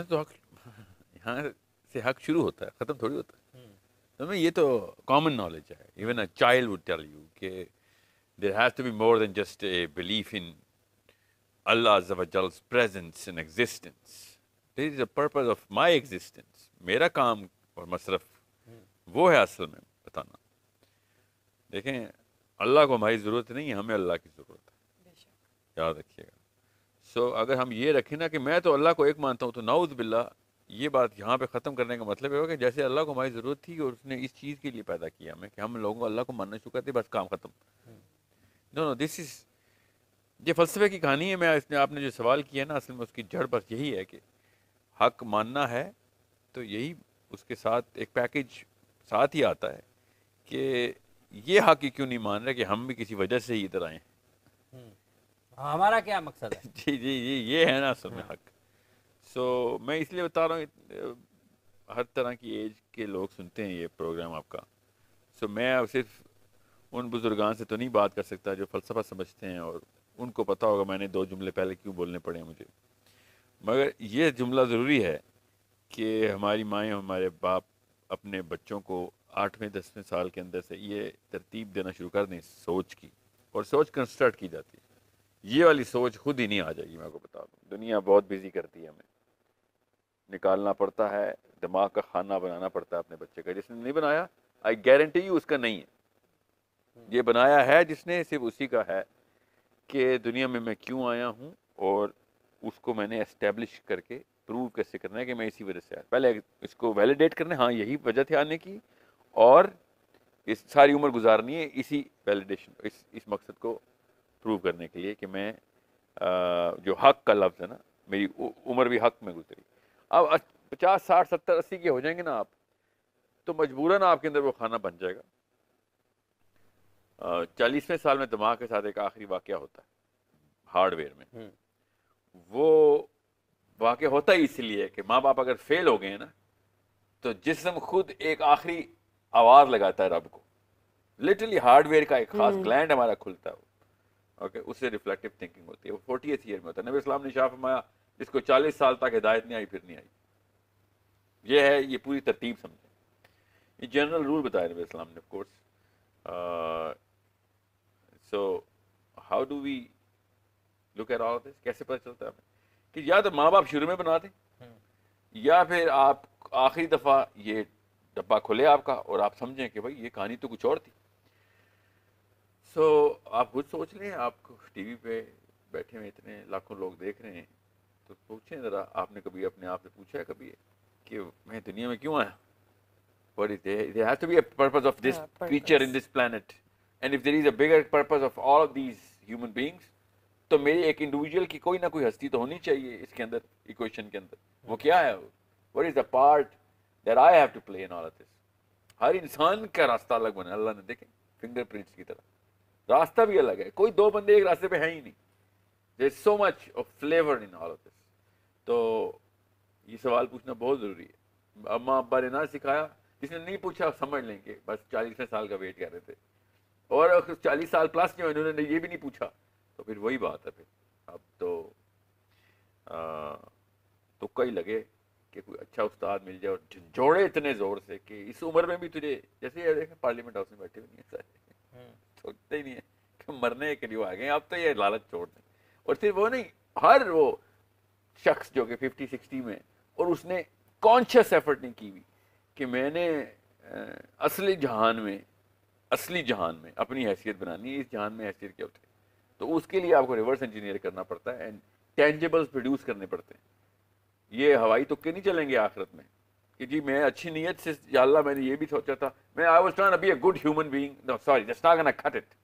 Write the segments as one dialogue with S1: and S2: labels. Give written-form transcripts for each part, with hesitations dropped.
S1: تو حق یہاں سے حق شروع ہوتا ہے, ختم تھوڑی ہوتا ہے. تو میں یہ تو کامن نالج ہے. Even a child would tell you کہ there has to be more than just a belief in Allah Azza wa Jal's presence and existence. There is a purpose of my existence. میرا کام اور مصرف وہ ہے اصل میں بتانا. دیکھیں اللہ کو ہماری ضرورت نہیں ہے, ہمیں اللہ کی ضرورت ہے, یاد رکھیے گا. سو اگر ہم یہ رکھیں نا کہ میں تو اللہ کو ایک مانتا ہوں, تو نعوذ باللہ یہ بات یہاں پہ ختم کرنے کا مطلب یہ ہوگا کہ جیسے اللہ کو ہماری ضرورت تھی اور اس نے اس چیز کے لیے پیدا کیا ہمیں کہ ہم لوگوں کو اللہ کو ماننا شروع کرتے, بس کام ختم. نو دس از یہ فلسفے کی کہانی ہے. میں اس نے آپ نے جو سوال کیا ہے نا, اصل میں اس کی جڑ بس یہی ہے کہ حق ماننا ہے تو یہی اس کے ساتھ ایک پیکج ساتھ ہی آتا ہے کہ یہ حق ہی کیوں نہیں مان رہے کہ ہم بھی کسی وجہ سے ہی ادھر آئے ہیں,
S2: ہمارا کیا مقصد ہے.
S1: جی جی جی یہ ہے نا اصل میں حق. سو میں اس لیے بتا رہا ہوں, ہر طرح کی ایج کے لوگ سنتے ہیں یہ پروگرام آپ کا. سو میں اب صرف ان بزرگان سے تو نہیں بات کر سکتا جو فلسفہ سمجھتے ہیں اور ان کو پتہ ہوگا میں نے 2 جملے پہلے کیوں بولنے پڑے مجھے. مگر یہ جملہ ضروری ہے کہ ہماری مائیں اور ہمارے باپ اپنے بچوں کو 8ویں 10ویں سال کے اندر سے یہ ترتیب دینا شروع کر دیں سوچ کی, اور سوچ کنسٹرکٹ کی جاتی ہے. یہ والی سوچ خود ہی نہیں آ جائے گی, میں آپ کو بتا دوں. دنیا بہت بزی کرتی ہے, ہمیں نکالنا پڑتا ہے, دماغ کا کھانا بنانا پڑتا ہے اپنے بچے کا. جس نے نہیں بنایا آئی گارنٹی یو اس کا نہیں ہے. یہ بنایا ہے جس نے, صرف اسی کا ہے کہ دنیا میں کیوں آیا ہوں, اور اس کو میں نے اسٹیبلش کر کے پروو کیسے کرنا ہے کہ میں اسی وجہ سے آیا. پہلے اس کو ویلیڈیٹ کرنا ہے, ہاں یہی وجہ تھی آنے کی, اور اس ساری عمر گزارنی ہے اسی ویلیڈیشن, اس مقصد کو پروو کرنے کے لیے کہ میں جو حق کا لفظ ہے نا, میری عمر بھی حق میں گزری. اب 50 60 70 80 کے ہو جائیں گے نا آپ, تو مجبوراً آپ کے اندر وہ کھانا بن جائے گا. 40ویں سال میں دماغ کے ساتھ ایک آخری واقعہ ہوتا ہے ہارڈ ویئر میں. وہ واقعہ ہوتا ہی اس لیے کہ ماں باپ اگر فیل ہو گئے نا, تو جسم خود ایک آخری آواز لگاتا ہے رب کو. لٹرلی ہارڈ ویئر کا ایک خاص گلینڈ ہمارا کھلتا ہے, اوکے, اس سے ریفلیکٹو تھنکنگ ہوتی ہے. وہ 40th ایئر میں ہوتا ہے. نبی اسلام نے شاہ فرمایا جس کو 40 سال تک ہدایت نہیں آئی پھر نہیں آئی. یہ ہے, یہ پوری ترتیب سمجھیں. یہ جنرل رول بتایا نبی اسلام نے, of course. So how do we look at all this, کیسے پتہ چلتا ہے ہمیں کہ یا تو ماں باپ شروع میں بنا دیں, یا پھر آپ آخری دفعہ یہ ڈبہ کھلے آپ کا اور آپ سمجھیں کہ بھائی یہ کہانی تو کچھ اور تھی. سو آپ خود سوچ لیں, آپ کو ٹی وی پہ بیٹھے ہوئے اتنے لاکھوں لوگ دیکھ رہے ہیں, تو پوچھیں ذرا, آپ نے کبھی اپنے آپ سے پوچھا ہے کبھی کہ میں دنیا میں کیوں آیا؟ What is there? There has to be a purpose of this creature in this planet. And if there is a bigger purpose of all of these human beings, تو میری ایک انڈیویجول کی کوئی نہ کوئی ہستی تو ہونی چاہیے اس کے اندر, ایکویشن کے اندر. وہ کیا ہے؟ What is the part that I have to play in all of this? ہر انسان کا راستہ الگ بنا اللہ نے, دیکھیں فنگر پرنٹس کی طرح راستہ بھی الگ ہے. کوئی 2 بندے ایک راستے پہ ہیں ہی نہیں. There is so much of flavor in all of this. تو یہ سوال پوچھنا بہت ضروری ہے. اماں ابا نے نہ سکھایا, جس نے نہیں پوچھا سمجھ لیں گے بس 40ویں سال کا ویٹ کر رہے تھے, اور 40 سال پلس جو انہوں نے یہ بھی نہیں پوچھا, تو پھر وہی بات ہے. پھر اب تو کئی لگے کہ کوئی اچھا استاد مل جائے اور جھنجھوڑے اتنے زور سے کہ اس عمر میں بھی تجھے, جیسے یہ دیکھیں پارلیمنٹ ہاؤس میں بیٹھے ہوئے نہیں سارے, سوچتے ہی نہیں ہے کہ مرنے کے لیے آ گئے. اب تو یہ لالچ چھوڑ دیں. اور صرف وہ نہیں, ہر وہ شخص جو کہ 50 60 میں, اور اس نے کانشیس ایفرٹ نہیں کی ہوئی کہ میں نے اصلی جہان میں اپنی حیثیت بنانی ہے. اس جہان میں حیثیت کیا ہوتی ہے, تو اس کے لیے آپ کو ریورس انجینئر کرنا پڑتا ہے, اینڈ ٹینجیبلز پروڈیوس کرنے پڑتے ہیں. یہ ہوائی تکے نہیں چلیں گے آخرت میں کہ جی میں اچھی نیت سے, یا اللہ میں نے یہ بھی سوچا تھا, میں I was trying to be a good human being. No sorry, that's not gonna cut it.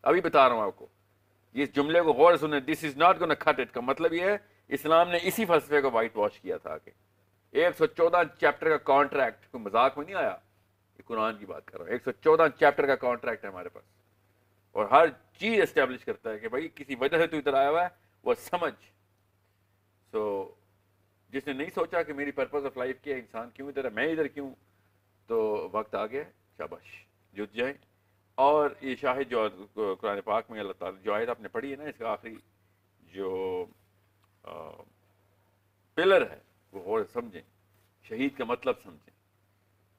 S1: ابھی بتا رہا ہوں آپ کو, اس جملے کو غور سے سنیں, دس is not gonna cut it کا مطلب یہ ہے اسلام نے اسی فلسفے کو وائٹ واش کیا تھا کہ 114 چیپٹر کا کانٹریکٹ, کوئی مذاق میں نہیں آیا, یہ قرآن کی بات کر رہا ہوں. 114 چیپٹر کا کانٹریکٹ ہے ہمارے پاس, اور ہر چیز اسٹیبلش کرتا ہے کہ بھائی کسی وجہ سے تو ادھر آیا ہوا ہے, وہ سمجھ. سو جس نے نہیں سوچا کہ میری پرپز آف لائف کیا, انسان کیوں ادھر ہے, میں ادھر کیوں, تو وقت آ گیا, شاباش جت جائیں. اور یہ شاہد جو قرآن پاک میں اللہ تعالیٰ جو آیت آپ نے پڑھی ہے نا, اس کا آخری جو پلر ہے وہ غور سے سمجھیں, شہید کا مطلب سمجھیں.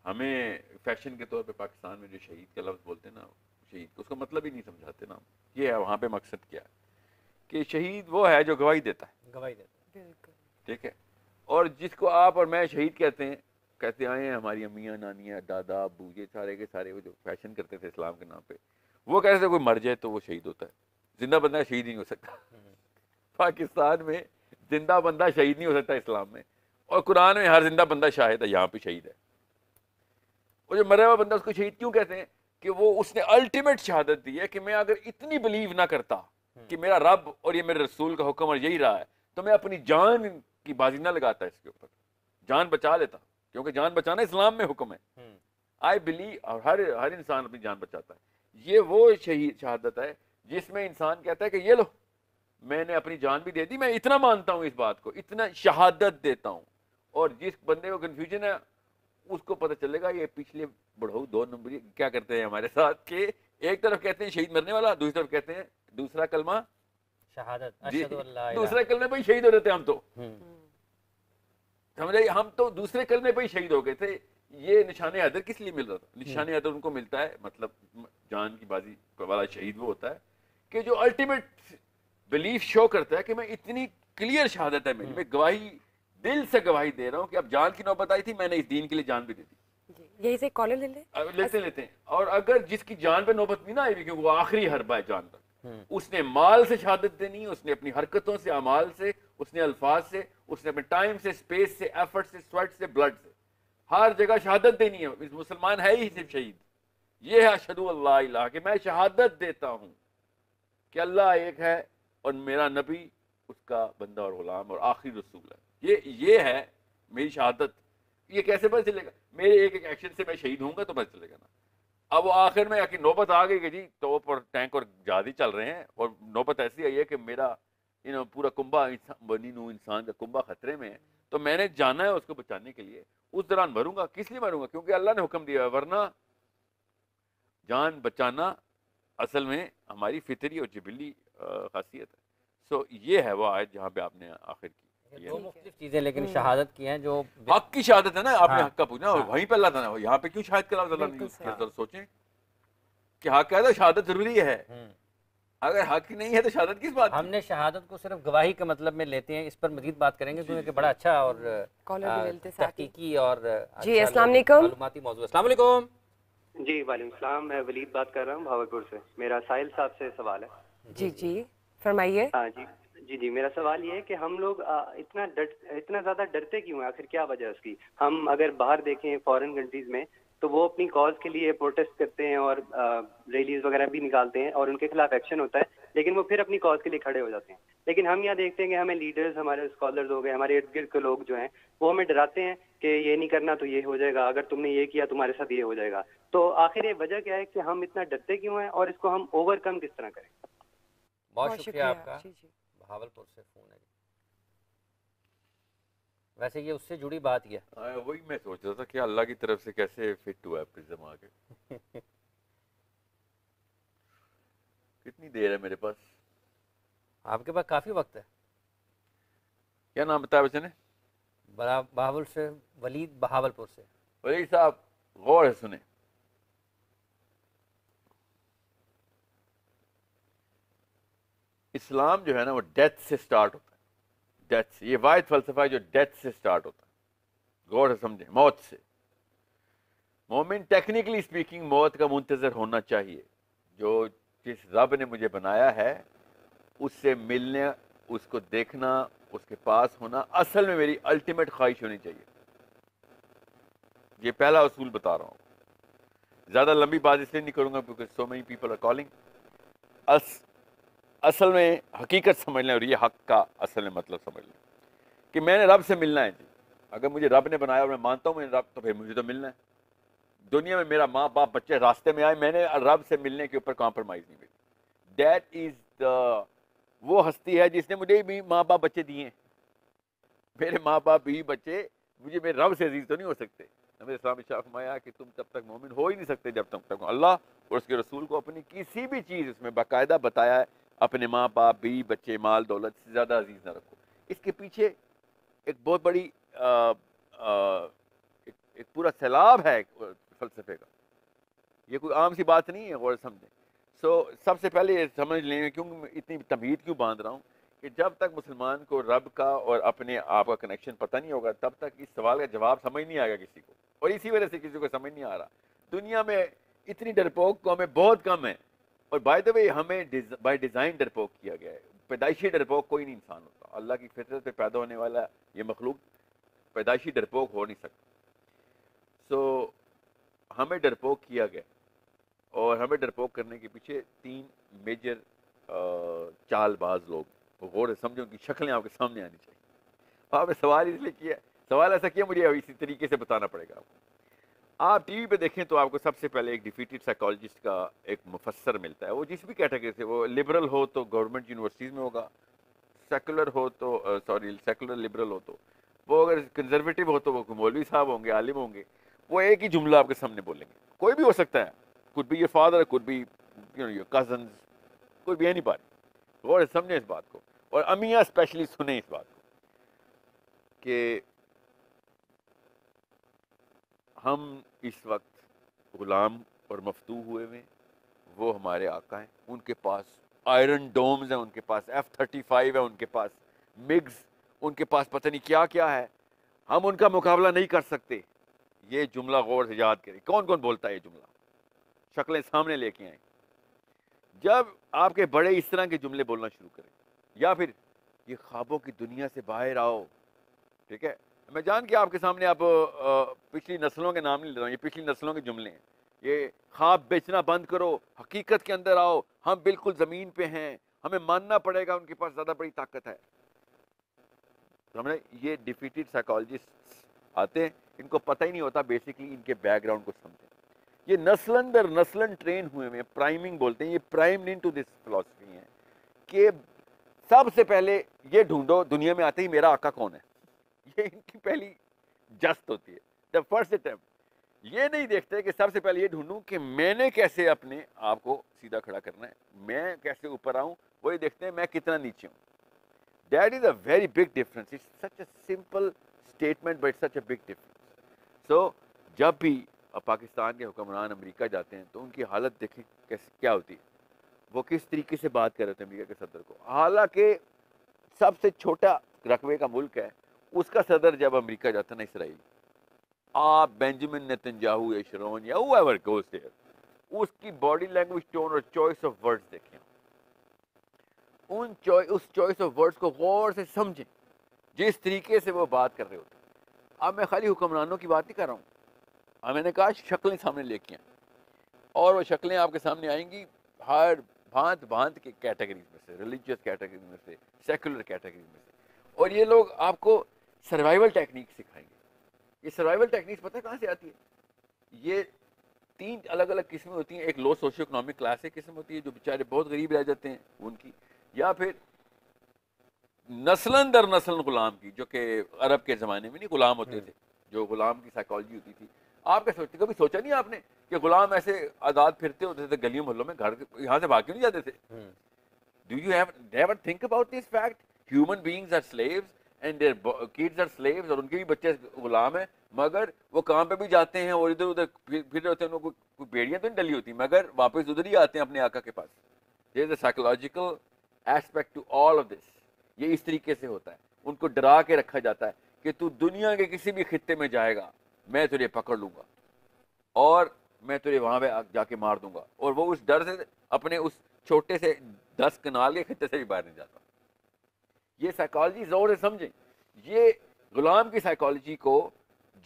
S1: ہمیں فیشن کے طور پہ پاکستان میں جو شہید کا لفظ بولتے ہیں نا, شہید اس کا مطلب ہی نہیں سمجھاتے نا. یہ ہے وہاں پہ مقصد کیا ہے کہ شہید وہ ہے جو گواہی دیتا ہے,
S2: گواہی دیتے.
S3: بالکل.
S1: ٹھیک ہے. اور جس کو آپ اور میں شہید کہتے آئے ہیں, ہماری امیاں, نانیاں, دادا, ابو, یہ سارے کے سارے وہ جو فیشن کرتے تھے اسلام کے نام پہ, وہ کہتے تھے کوئی مر جائے تو وہ شہید ہوتا ہے, زندہ بندہ شہید نہیں ہو سکتا. پاکستان میں زندہ بندہ شہید نہیں ہو سکتا اسلام میں, اور قرآن میں ہر زندہ بندہ شاہد ہے, یہاں پہ شہید ہے. اور جو مرا ہوا بندہ اس کو شہید کیوں کہتے ہیں کہ وہ اس نے الٹیمیٹ شہادت دی ہے کہ میں اگر اتنی بلیو نہ کرتا کہ میرا رب اور یہ میرے رسول کا حکم اور یہی رہا ہے, تو میں اپنی جان کی بازی نہ لگاتا اس کے اوپر, جان بچا لیتا, کیونکہ جان بچانا اسلام میں حکم ہے. آئی بلیو, اور ہر انسان اپنی جان بچاتا ہے. یہ وہ شہادت ہے جس میں انسان کہتا ہے کہ یہ لو, میں نے اپنی جان بھی دے دی, میں اتنا مانتا ہوں اس بات کو, اتنا شہادت دیتا ہوں. اور جس بندے کو کنفیوژن ہے اس کو پتہ چلے گا یہ پچھلے بڑھو 2 نمبری کیا کرتے ہیں ہمارے ساتھ, کہ ایک طرف کہتے ہیں شہید مرنے والا, دوسری طرف کہتے ہیں دوسرا کلمہ
S2: شہادت, اشہد ان لا الہ.
S1: دوسرے کلمے پہ ہی شہید ہو رہے تھے ہم تو, سمجھے, ہم تو دوسرے کلمے پہ ہی شہید ہو گئے تھے. یہ نشان حیدر کس لیے مل رہا تھا؟ نشان حیدر ان کو ملتا ہے, مطلب جان کی بازی والا شہید وہ ہوتا ہے کہ جو الٹیمیٹ بلیف شو کرتا ہے کہ میں اتنی کلیئر شہادت ہے میری, میں گواہی دل سے گواہی دے رہا ہوں کہ اب جان کی نوبت آئی تھی, میں نے اس دین کے لیے جان بھی دے دی.
S3: یہی سے کالر لے لیں.
S1: لیتے ہیں. اور اگر جس کی جان پہ نوبت نہیں نہ آئی, کیونکہ وہ آخری حربہ ہے جان تک, اس نے مال سے شہادت دینی ہے, اس نے اپنی حرکتوں سے, اعمال سے, اس نے الفاظ سے, اس نے اپنے ٹائم سے, اسپیس سے, ایفرٹ سے, سویٹ سے, بلڈ سے, ہر جگہ شہادت دینی ہے. مسلمان ہے ہی صرف شہید. یہ ہے اشہد اللہ الہ, کہ میں شہادت دیتا ہوں کہ اللہ ایک ہے اور میرا نبی اس کا بندہ اور غلام اور آخری رسول ہے. یہ ہے میری شہادت. یہ کیسے پتہ چلے گا؟ میرے ایک ایکشن سے میں شہید ہوں گا تو پتہ چلے گا نا. اب وہ آخر میں نوبت آ گئی کہ جی توپ اور ٹینک اور جہاد ہی چل رہے ہیں, اور نوبت ایسی آئی ہے کہ میرا پورا کنبہ, بنی نوح انسان کا کنبہ خطرے میں ہے, تو میں نے جانا ہے اس کو بچانے کے لیے. اس دوران مروں گا. کس لیے مروں گا؟ کیونکہ اللہ نے حکم دیا ہے, ورنہ جان بچانا اصل میں ہماری فطری اور جبلی خاصیت ہے. سو یہ ہے وہ آیت جہاں پہ آپ نے آخر کی.
S2: دو مختلف چیزیں لیکن شہادت کی ہیں جو
S1: حق کی شہادت ہے نا, آپ نے حق کا پوچھنا, وہیں پہ اللہ تھا, یہاں پہ کیوں شاہد کا لفظ اللہ نہیں؟ سوچیں کہ حق ہے تو شہادت ضروری ہے, اگر حق نہیں ہے تو شہادت کس بات؟
S2: ہم نے شہادت کو صرف گواہی کے مطلب میں لیتے ہیں. اس پر مزید بات کریں گے کیونکہ بڑا اچھا اور تحقیقی اور
S3: جی السلام علیکم
S2: معلوماتی موضوع. السلام علیکم.
S4: جی وعلیکم السلام, میں ولید بات کر رہا ہوں بھاولپور سے. میرا ساحل صاحب سے سوال ہے.
S3: جی جی فرمائیے.
S4: ہاں جی میرا سوال یہ ہے کہ ہم لوگ اتنا زیادہ ڈرتے کیوں ہیں؟ آخر کیا وجہ ہے اس کی؟ ہم اگر باہر دیکھیں فارن کنٹریز میں تو وہ اپنی کاز کے لیے پروٹیسٹ کرتے ہیں اور ریلیز وغیرہ بھی نکالتے ہیں اور ان کے خلاف ایکشن ہوتا ہے, لیکن وہ پھر اپنی کاز کے لیے کھڑے ہو جاتے ہیں. لیکن ہم یہاں دیکھتے ہیں کہ ہمیں لیڈرز, ہمارے اسکالرز ہو گئے, ہمارے ارد گرد کے لوگ جو ہیں وہ ہمیں ڈراتے ہیں کہ یہ نہیں کرنا تو یہ ہو جائے گا, اگر تم نے یہ کیا تمہارے ساتھ یہ ہو جائے گا. تو آخر یہ وجہ کیا ہے کہ ہم اتنا ڈرتے کیوں ہیں اور اس کو ہم اوور کم کس طرح کریں؟
S2: بہت شکریہ آپ کا. بھاولپور سے فون ہے. ویسے یہ اس سے جڑی بات یہ ہے,
S1: وہی میں سوچ رہا تھا کہ اللہ کی طرف سے کیسے فٹ ہوا ہے پرزم آ کے. کتنی دیر ہے میرے پاس؟
S2: آپ کے پاس کافی وقت ہے.
S1: کیا نام بتایا بچے نے؟
S2: بہاول سے ولید, بہاولپور سے.
S1: ولید صاحب غور سے سنیں, اسلام جو ہے نا وہ ڈیتھ سے سٹارٹ ہوتا ہے. ڈیتھ سے, یہ واحد فلسفہ ہے جو ڈیتھ سے سٹارٹ ہوتا ہے. غور سے سمجھیں, موت سے. مومن ٹیکنیکلی اسپیکنگ موت کا منتظر ہونا چاہیے. جو جس رب نے مجھے بنایا ہے اس سے ملنے, اس کو دیکھنا, اس کے پاس ہونا اصل میں میری الٹیمیٹ خواہش ہونی چاہیے. یہ پہلا اصول بتا رہا ہوں. زیادہ لمبی بات اس لیے نہیں کروں گا کیونکہ so many people are calling. اصل میں حقیقت سمجھ لیں, اور یہ حق کا اصل میں مطلب سمجھ لیں کہ میں نے رب سے ملنا ہے. جی اگر مجھے رب نے بنایا اور میں مانتا ہوں میں رب, تو پھر مجھے تو ملنا ہے. دنیا میں میرا ماں باپ بچے راستے میں آئے, میں نے رب سے ملنے کے اوپر کمپرومائز نہیں ہوئی. دیٹ از وہ ہستی ہے جس نے مجھے بھی ماں باپ بچے دیے ہیں. میرے ماں باپ بھی بچے مجھے میرے رب سے عزیز تو نہیں ہو سکتے. نبی اسلام نے شاہ فرمایا کہ تم تب تک مومن ہو ہی نہیں سکتے جب تک اللہ اور اس کے رسول کو اپنی کسی بھی چیز, اس میں باقاعدہ بتایا ہے, اپنے ماں باپ بھی بچے مال دولت سے زیادہ عزیز نہ رکھو. اس کے پیچھے ایک بہت بڑی ایک پورا سیلاب ہے فلسفے کا، یہ کوئی عام سی بات نہیں ہے، غور سمجھیں. سو سب سے پہلے یہ سمجھ لیں کیوں اتنی تمہید کیوں باندھ رہا ہوں کہ جب تک مسلمان کو رب کا اور اپنے آپ کا کنیکشن پتہ نہیں ہوگا تب تک اس سوال کا جواب سمجھ نہیں آئے گا کسی کو، اور اسی وجہ سے کسی کو سمجھ نہیں آ رہا. دنیا میں اتنی ڈرپوک قومیں بہت کم ہیں، اور بائی دا وے ہمیں بائی ڈیزائن ڈرپوک کیا گیا ہے. پیدائشی ڈرپوک کوئی نہیں انسان ہوتا، اللہ کی فطرت پہ پیدا ہونے والا یہ مخلوق پیدائشی ڈرپوک ہو نہیں سکتا. سو ہمیں ڈرپوک کیا گیا، اور ہمیں ڈرپوک کرنے کے پیچھے 3 میجر چال باز لوگ، غور سے سمجھو ان کی شکلیں آپ کے سامنے آنی چاہیے. آپ نے سوال اس لیے کیا، سوال ایسا کیا مجھے اسی طریقے سے بتانا پڑے گا آپ کو. آپ ٹی وی پہ دیکھیں تو آپ کو سب سے پہلے ایک ڈیفیٹڈ سائیکالوجسٹ کا ایک مفسر ملتا ہے، وہ جس بھی کیٹیگری سے، وہ لبرل ہو تو گورنمنٹ یونیورسٹیز میں ہوگا، سیکولر ہو تو سیکولر لبرل ہو تو وہ، اگر کنزرویٹو ہو تو وہ مولوی صاحب ہوں گے، عالم ہوں گے. وہ ایک ہی جملہ آپ کے سامنے بولیں گے، کوئی بھی ہو سکتا ہے، could be your father, could be your cousins, could be anybody. غور سے سمجھیں اس بات کو، اور امیاں اسپیشلی سنیں اس بات کو کہ ہم اس وقت غلام اور مفتوح ہوئے ہوئے، وہ ہمارے آقا ہیں، ان کے پاس آئرن ڈومز ہیں، ان کے پاس F-35 ہے، ان کے پاس مگز، ان کے پاس پتہ نہیں کیا کیا ہے، ہم ان کا مقابلہ نہیں کر سکتے. یہ جملہ غور سے یاد کریں. کون کون بولتا ہے یہ جملہ؟ شکلیں سامنے لے کے آئیں. جب آپ کے بڑے اس طرح کے جملے بولنا شروع کریں، یا پھر یہ خوابوں کی دنیا سے باہر آؤ، ٹھیک ہے، میں جان کے آپ کے سامنے آپ پچھلی نسلوں کے نام نہیں لے رہا ہوں، یہ پچھلی نسلوں کے جملے ہیں. یہ خواب بیچنا بند کرو، حقیقت کے اندر آؤ، ہم بالکل زمین پہ ہیں، ہمیں ماننا پڑے گا ان کے پاس زیادہ بڑی طاقت ہے. سمجھے؟ یہ ڈیفیٹڈ سائیکالوجسٹ آتے ہیں، ان کو پتہ ہی نہیں ہوتا بیسیکلی ان کے بیک گراؤنڈ کو سمجھیں. یہ نسلن در نسلن ٹرین ہوئے ہیں، پرائمنگ بولتے ہیں، یہ پرائمڈ انٹو دس فلاسفی ہیں کہ سب سے پہلے یہ ڈھونڈو دنیا میں آتے ہی میرا آقا کون ہے. یہ ان کی پہلی جست ہوتی ہے، دا فرسٹ اٹیمپٹ. یہ نہیں دیکھتے کہ سب سے پہلے یہ ڈھونڈوں کہ میں نے کیسے اپنے آپ کو سیدھا کھڑا کرنا ہے، میں کیسے اوپر آؤں. وہی دیکھتے ہیں میں کتنا نیچے ہوں. That is a very big difference. It's such a simple statement but such a big difference. So جب بھی پاکستان کے حکمران امریکہ جاتے ہیں تو ان کی حالت دیکھیں کیسے کیا ہوتی ہے. وہ کس طریقے سے بات کر رہے تھے امریکہ کے صدر کو، حالانکہ سب سے چھوٹا رقبے کا ملک ہے، اس کا صدر جب امریکہ جاتا ہے نا اسرائیل، آپ بینجامن نیتنیاہو یا شرون یا whoever goes there، اس کی باڈی لینگویج، ٹون اور چوائس آف ورڈز دیکھیں. اس چوائس آف ورڈز کو غور سے سمجھیں جس طریقے سے وہ بات کر رہے ہوتے ہیں. اب میں خالی حکمرانوں کی بات نہیں کر رہا ہوں، میں نے کہا شکلیں سامنے لے کے آئیں، اور وہ شکلیں آپ کے سامنے آئیں گی ہر بھانت بھانت کے کیٹیگریز میں سے، ریلیجیس کیٹیگریز میں سے، سیکولر کیٹیگریز میں سے. اور یہ لوگ آپ کو سروائیول ٹیکنیک سکھائیں گے. یہ سروائیول ٹیکنیکس پتہ کہاں سے آتی ہے؟ یہ 3 الگ الگ قسمیں ہوتی ہیں. ایک لو سوشو اکنامک کلاس کی قسم ہوتی ہے جو بیچارے بہت غریب رہ جاتے ہیں ان کی، یا پھر نسلن در نسل غلام کی، جو کہ عرب کے زمانے میں نہیں غلام ہوتے تھے، جو غلام کی سائیکالوجی ہوتی تھی. آپ کیا سوچتے، کبھی سوچا نہیں آپ نے کہ غلام ایسے آزاد پھرتے ہوتے تھے گلیوں محلوں میں، گھر یہاں سے بھاگ کیوں نہیں جاتے تھے؟ Do you have never think about this fact? Human beings are slaves and their kids are slaves, اور ان کے بھی بچے غلام ہیں، مگر وہ کام پہ بھی جاتے ہیں اور ادھر ادھر پھر ہوتے ہیں. ان کو کوئی بیڑیاں تو نہیں ڈلی ہوتی، مگر واپس ادھر ہی آتے ہیں اپنے آقا کے پاس. There is a psychological aspect to all of this. یہ اس طریقے سے ہوتا ہے. ان کو ڈرا کے رکھا جاتا ہے کہ تو دنیا کے کسی بھی خطے میں جائے گا میں تجھے پکڑ لوں گا اور میں تجھے وہاں پہ جا کے مار دوں گا. اور وہ اس ڈر سے اپنے اس چھوٹے سے 10 کنال کے خطے سے بھی باہر نہیں جاتا. یہ سائیکالوجی زور سے سمجھیں. یہ غلام کی سائیکالوجی کو،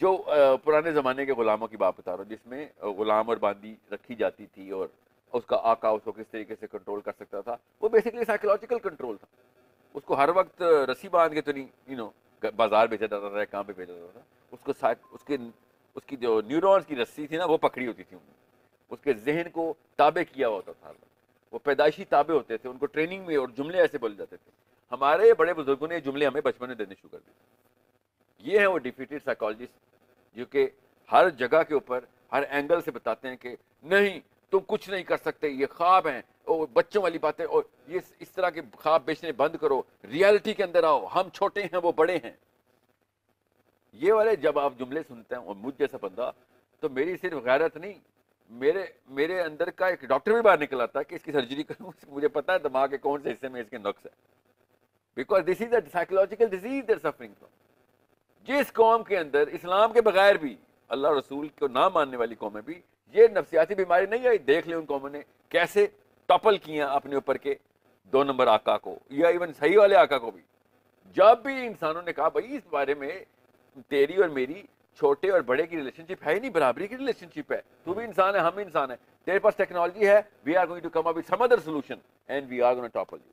S1: جو پرانے زمانے کے غلاموں کی بات بتا رہا ہوں جس میں غلام اور باندی رکھی جاتی تھی اور اس کا آقا اس کو کس طریقے سے کنٹرول کر سکتا تھا، وہ بیسیکلی سائیکولوجیکل کنٹرول تھا. اس کو ہر وقت رسی باندھ کے تو نہیں بازار بھیجا جاتا تھا، کہاں پہ بھیجا جاتا تھا. اس کی جو نیورونز کی رسی تھی نا وہ پکڑی ہوتی تھی، اس کے ذہن کو تابع کیا ہوتا تھا. وہ پیدائشی تابع ہوتے تھے، ان کو ٹریننگ میں اور جملے ایسے بولے جاتے تھے. ہمارے بڑے بزرگوں نے یہ جملے ہمیں بچپن میں دینے شروع کر دیے. یہ ہیں وہ ڈیفیٹڈ سائیکالوجسٹ جو کہ ہر جگہ کے اوپر ہر اینگل سے بتاتے ہیں کہ نہیں تم کچھ نہیں کر سکتے، یہ خواب ہیں اور بچوں والی باتیں، اور یہ اس طرح کے خواب بیچنے بند کرو، ریالٹی کے اندر آؤ، ہم چھوٹے ہیں وہ بڑے ہیں. یہ والے جب آپ جملے سنتے ہیں اور مجھ جیسا بندہ, تو میری صرف غیرت نہیں, میرے اندر کا ایک ڈاکٹر بھی باہر نکل آتا ہے کہ اس کی سرجری کروں, مجھے پتا ہے دماغ کے کون سے حصے میں اس کے نقص ہے, because this is a psychological disease they are suffering from. جس قوم کے اندر اسلام کے بغیر بھی اللہ رسول کو نہ ماننے والی قومیں بھی یہ نفسیاتی بیماری نہیں آئی, دیکھ لیں ان قوموں نے کیسے ٹپل کیا اپنے اوپر کے 2 نمبر آقا کو, یا ایون صحیح والے آقا کو بھی. جب بھی انسانوں نے کہا بھائی اس بارے میں تیری اور میری چھوٹے اور بڑے کی ریلیشن شپ ہے ہی نہیں, برابری کی ریلیشن شپ ہے, تو بھی انسان ہے ہم انسان ہیں, تیرے پاس ٹیکنالوجی ہے, we are going to come up with some other solution and we are gonna topple you.